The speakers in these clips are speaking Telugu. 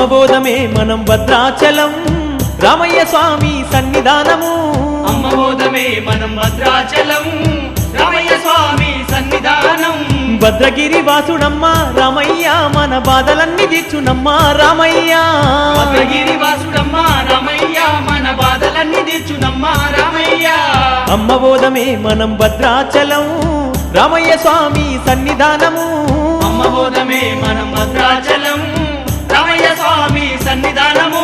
అమ్మబోధమే మనం భద్రాచలం రామయ్య స్వామి సన్నిధానము అమ్మబోధమే మనం భద్రాచలం రామయ్య స్వామి సన్నిధానం భద్రగిరి వాసుడమ్మ రామయ్య మన బాధలన్నీ తీర్చునమ్మా రామయ్య భద్రగిరి వాసుడమ్మ రామయ్య మన బాధలన్నీ తీర్చునమ్మా రామయ్య అమ్మబోధమే మనం భద్రాచలం రామయ్య స్వామి సన్నిధానము అమ్మబోధమే మనం భద్రాచలం రామయ్య స్వామి సన్నిధానము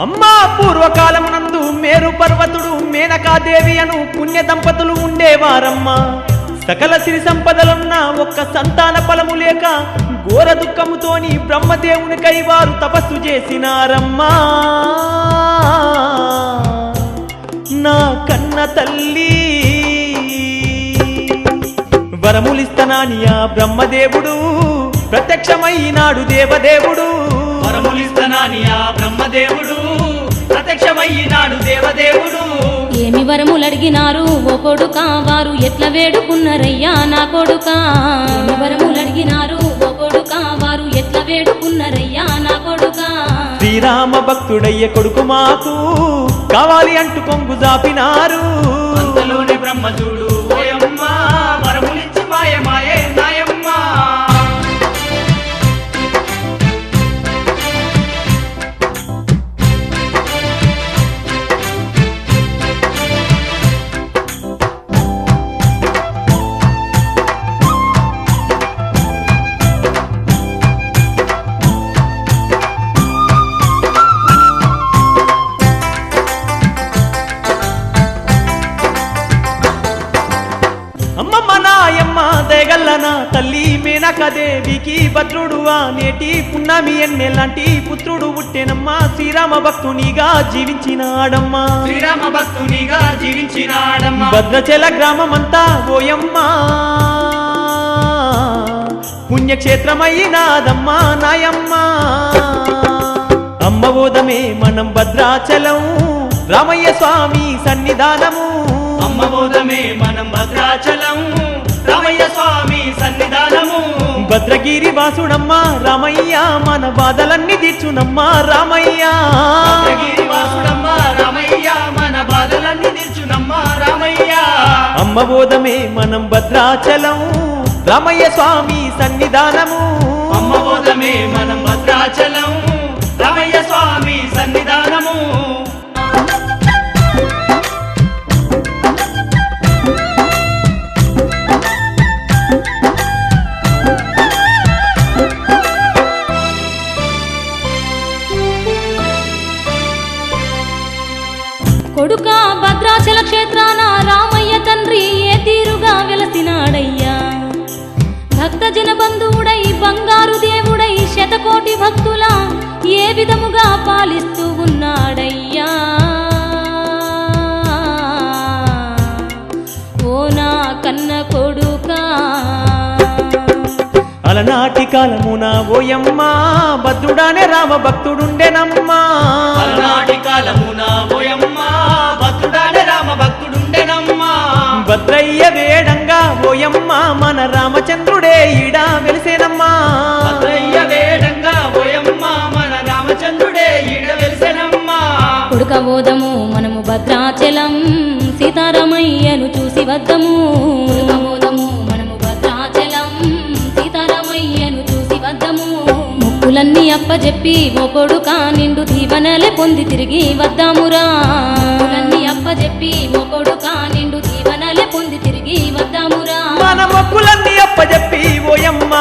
అమ్మా పూర్వకాలమునందు మేరు పర్వతుడు మేనకాదేవి అను పుణ్య దంపతులు ఉండేవారమ్మా సకల సిరి సంపదలున్న ఒక్క సంతాన ఫలము లేక ఘోర దుఃఖముతోని బ్రహ్మదేవునికై వారు తపస్సు చేసినారమ్మా నా కన్న తల్లి వరములిస్తనాని ఆ బ్రహ్మదేవుడు ప్రత్యక్షమైనాడు దేవదేవుడు వరములిస్తనాని ఆ బ్రహ్మదేవుడు ప్రత్యక్షమయ్యినాడు దేవదేవుడు ఏమి వరములడిగినారు ఓ కొడుకా వారు ఎట్లా వేడుకున్నారయ్యా నా కొడుకా ఏమి వరములడిగినారు ఓ కొడుకా వారు ఎట్లా వేడుకున్నారయ్యా నా కొడుకా శ్రీరామ భక్తుడయ్య కొడుకు మాకు కావాలి అంటూ కొంగు జాపినారు అంతలోని బ్రహ్మజుడు ఓయమ్మ వరములిచ్చి మాయమాయే నాయమ్మ అమ్మమ్మ నాయమ్మ దయగల్లన తల్లి మేనకాదేవికి భద్రుడు నేటి పున్నమి ఎన్నెలాంటి పుత్రుడు పుట్టెనమ్మా శ్రీరామ భక్తునిగా జీవించినాడమ్మా శ్రీరామ భక్తునిగా జీవించినాడమ్మ భద్రాచల గ్రామమంతా ఓయమ్మా పుణ్యక్షేత్రమైనాదమ్మా నాయమ్మ అమ్మబోధమే మనం భద్రాచలం రామయ్య స్వామి సన్నిధానము అమ్మబోధమే మనం భద్రాచలం రామయ్య స్వామి సన్నిధానము భద్రగిరి వాసుడమ్మ రామయ్య మన బాధలన్నీ తీర్చునమ్మా రామయ్య భద్రగిరి వాసుడమ్మ రామయ్య మన బాధలన్నీ తీర్చునమ్మా రామయ్య అమ్మబోధమే మనం భద్రాచలం రామయ్య స్వామి సన్నిధానము అమ్మబోధమే మనం భద్రాచలం రామయ్య స్వామి సన్నిధానము కొడుకా భద్రాచల క్షేత్రాన రామయ్య తండ్రి ఏ తీరుగా వెలసినాడయ్యా భక్త జన బంధువుడై బంగారు దేవుడై శతకోటి భక్తుల ఏ విధముగా పాలిస్తూ ఉన్నాడయ్యా ఓ నా కన్న కొడుకా అలనాటి కాలమున ఓయమ్మ భద్రుడానే రామ భక్తుడుండెనమ్మా అలనాటి కాలమున ఓయమ్మ భక్తుడానే రామ భక్తుడుండెనమ్మా భద్రయ్య వేడంగా ఓయమ్మ మన రామచంద్రుడే ఈడ వెలిసేనమ్మా భద్రయ్య వేడంగా ఓయమ్మ మన రామచంద్రుడే ఈడ వెలిసెనమ్మా కొడుక ఓదము మనము భద్రాచలం సీతారామయ్యను చూసి వద్దము కొడుక ఓదము మనము భద్రాచలం సీతారామయ్యను చూసి వద్దము ముక్కులన్నీ అప్పజెప్పి ఓ కొడుకా నిండు దీవెనలే పొంది తిరిగి వద్దామురా ముక్కులన్నీ అప్పజెప్పి ఓ కొడుకా నిండు దీవెనలే పొంది తిరిగి వద్దామురా మన మొక్కులన్నీ అప్పజెప్పి ఓయమ్మ